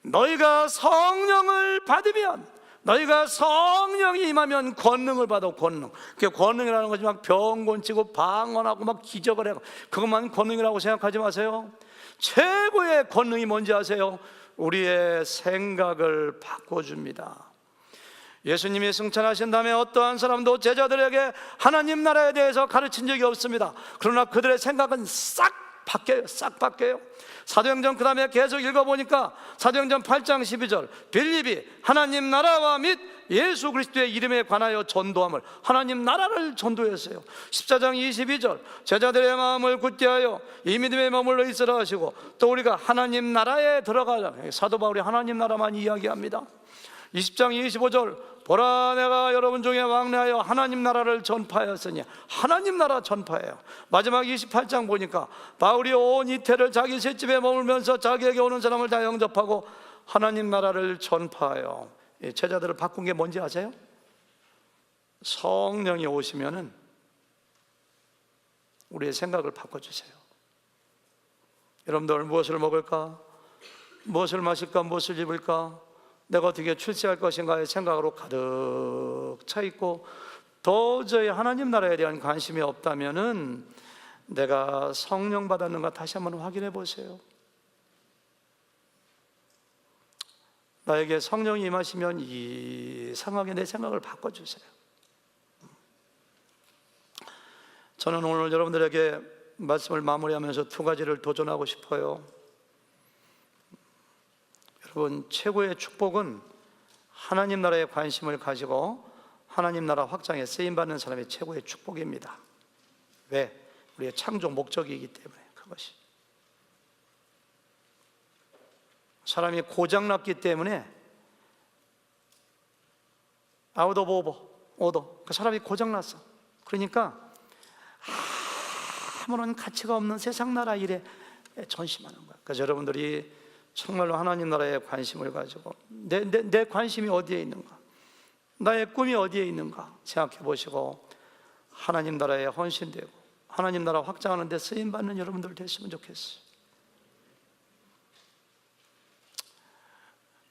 S1: 너희가 성령을 받으면, 너희가 성령이 임하면 권능을 받아. 권능, 그게 권능이라는 거지 막 병 고치고 방언하고 막 기적을 하고 그것만 권능이라고 생각하지 마세요. 최고의 권능이 뭔지 아세요? 우리의 생각을 바꿔줍니다. 예수님이 승천하신 다음에 어떠한 사람도 제자들에게 하나님 나라에 대해서 가르친 적이 없습니다. 그러나 그들의 생각은 싹 바뀌어요. 사도행전 그 다음에 계속 읽어보니까 사도행전 8장 12절, 빌립이 하나님 나라와 및 예수 그리스도의 이름에 관하여 전도함을, 하나님 나라를 전도했어요. 14장 22절, 제자들의 마음을 굳게 하여 이 믿음에 머물러 있으라 하시고, 또 우리가 하나님 나라에 들어가자. 사도 바울이 하나님 나라만 이야기합니다. 20장 25절, 보라 내가 여러분 중에 왕래하여 하나님 나라를 전파하였으니, 하나님 나라 전파해요. 마지막 28장 보니까 바울이 온 이태를 자기 셋집에 머물면서 자기에게 오는 사람을 다 영접하고 하나님 나라를 전파해요. 제자들을 바꾼 게 뭔지 아세요? 성령이 오시면은 우리의 생각을 바꿔주세요. 여러분들 무엇을 먹을까? 무엇을 마실까? 무엇을 입을까? 내가 어떻게 출세할 것인가의 생각으로 가득 차 있고 도저히 하나님 나라에 대한 관심이 없다면은 내가 성령 받았는가 다시 한번 확인해 보세요. 나에게 성령이 임하시면 이상하게 내 생각을 바꿔주세요. 저는 오늘 여러분들에게 말씀을 마무리하면서 두 가지를 도전하고 싶어요. 여러분, 최고의 축복은 하나님 나라에 관심을 가지고 하나님 나라 확장에 쓰임받는 사람의 최고의 축복입니다. 왜? 우리의 창조 목적이기 때문에. 그것이 사람이 고장났기 때문에 아웃 오브 오더, 그 사람이 고장났어. 그러니까 아무런 가치가 없는 세상 나라 일에 전심하는 거야. 그래서 여러분들이 정말로 하나님 나라에 관심을 가지고 내 관심이 어디에 있는가, 나의 꿈이 어디에 있는가 생각해 보시고 하나님 나라에 헌신되고 하나님 나라 확장하는 데 쓰임받는 여러분들 됐으면 좋겠어요.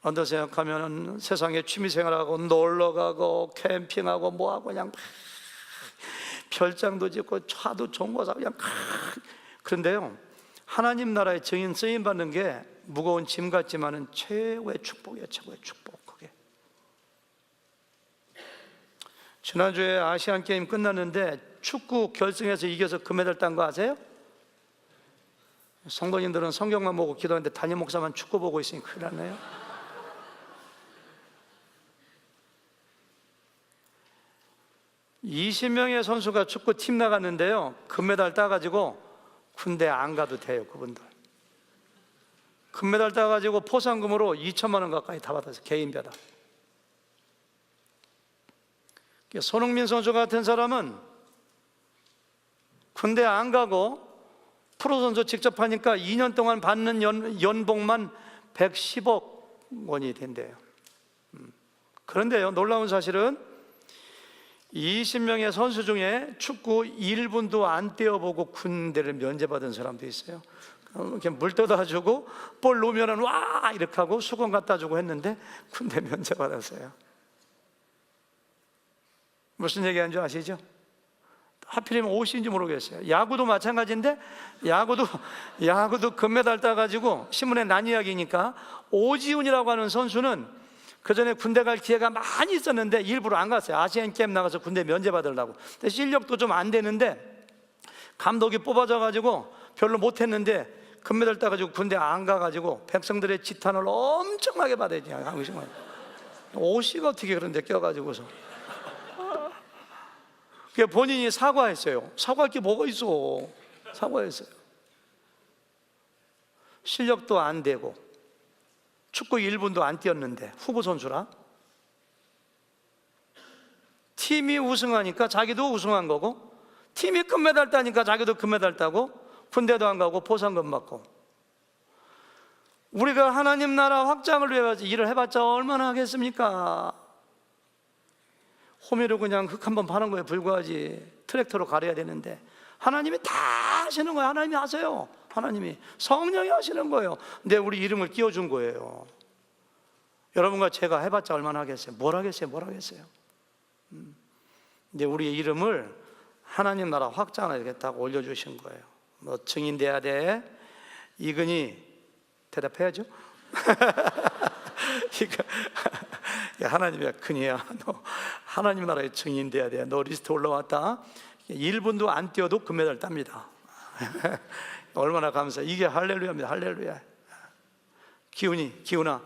S1: 언제 생각하면 세상에 취미생활하고 놀러가고 캠핑하고 뭐하고 그냥 별장도 짓고 차도 좋은 거 사고 그냥 그런데요, 하나님 나라의 증인 쓰임받는 게 무거운 짐 같지만은 최고의 축복이에요. 최고의 축복. 그게 지난주에 아시안 게임 끝났는데 축구 결승에서 이겨서 금메달 딴 거 아세요? 성도님들은 성경만 보고 기도하는데 담임 목사만 축구 보고 있으니 큰일 났네요. (20명의) 선수가 축구 팀 나갔는데요, 금메달 따가지고 군대 안 가도 돼요. 그분들 금메달 따가지고 포상금으로 2천만 원 가까이 다 받았어요. 개인배다. 손흥민 선수 같은 사람은 군대 안 가고 프로선수 직접 하니까 2년 동안 받는 연봉만 110억 원이 된대요. 그런데요, 놀라운 사실은 20명의 선수 중에 축구 1분도 안 뛰어보고 군대를 면제받은 사람도 있어요. 이렇게 물 떠다주고 볼 놓으면은 와 이렇게 하고 수건 갖다 주고 했는데 군대 면제받았어요. 무슨 얘기하는 줄 아시죠? 하필이면 옷인지 모르겠어요. 야구도 마찬가지인데 야구도 금메달 따가지고 신문에 난 이야기니까 오지훈이라고 하는 선수는 그 전에 군대 갈 기회가 많이 있었는데 일부러 안 갔어요. 아시안 게임 나가서 군대 면제받으려고. 근데 실력도 좀 안 되는데 감독이 뽑아져가지고 별로 못했는데 금메달 따가지고 군대 안 가가지고 백성들의 지탄을 엄청나게 받아야지. 옷이 어떻게 그런데 껴가지고서. 본인이 사과했어요. 사과할 게 뭐가 있어. 사과했어요. 실력도 안 되고 축구 1분도 안 뛰었는데 후보 선수라. 팀이 우승하니까 자기도 우승한 거고, 팀이 금메달 따니까 자기도 금메달 따고, 군대도 안 가고 보상금 받고. 우리가 하나님 나라 확장을 위해 일을 해봤자 얼마나 하겠습니까? 호미로 그냥 흙 한번 파는 거에 불과하지. 트랙터로 가려야 되는데 하나님이 다 하시는 거예요. 하나님이 하세요. 하나님이 성령이 하시는 거예요. 근데 우리 이름을 끼워준 거예요. 여러분과 제가 해봤자 얼마나 하겠어요? 뭘 하겠어요? 근데 우리의 이름을 하나님 나라 확장하겠다고 올려주신 거예요. 너 증인 돼야 돼. 이근이 대답해야죠. 하나님의 근이야. 너 하나님 나라의 증인 돼야 돼. 너 리스트 올라왔다. 1분도 안 뛰어도 금메달 땁니다. 얼마나 감사해. 이게 할렐루야입니다. 할렐루야. 기훈아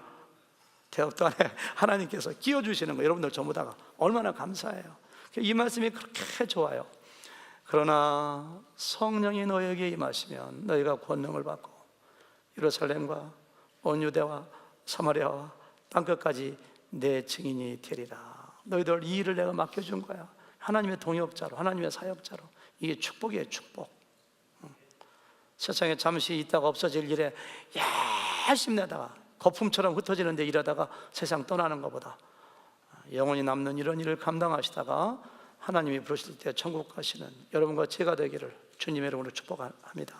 S1: 대답도 안 해. 하나님께서 끼워주시는 거 여러분들 전부 다가 얼마나 감사해요. 이 말씀이 그렇게 좋아요. 그러나 성령이 너에게 임하시면 너희가 권능을 받고 예루살렘과 온 유대와 사마리아와 땅끝까지 내 증인이 되리라. 너희들 이 일을 내가 맡겨준 거야. 하나님의 동역자로, 하나님의 사역자로. 이게 축복이에요. 축복. 세상에 잠시 있다가 없어질 일에 열심히 내다가 거품처럼 흩어지는데 일하다가 세상 떠나는 것보다 영원히 남는 이런 일을 감당하시다가 하나님이 부르실 때 천국 가시는 여러분과 제가 되기를 주님의 이름으로 축복합니다.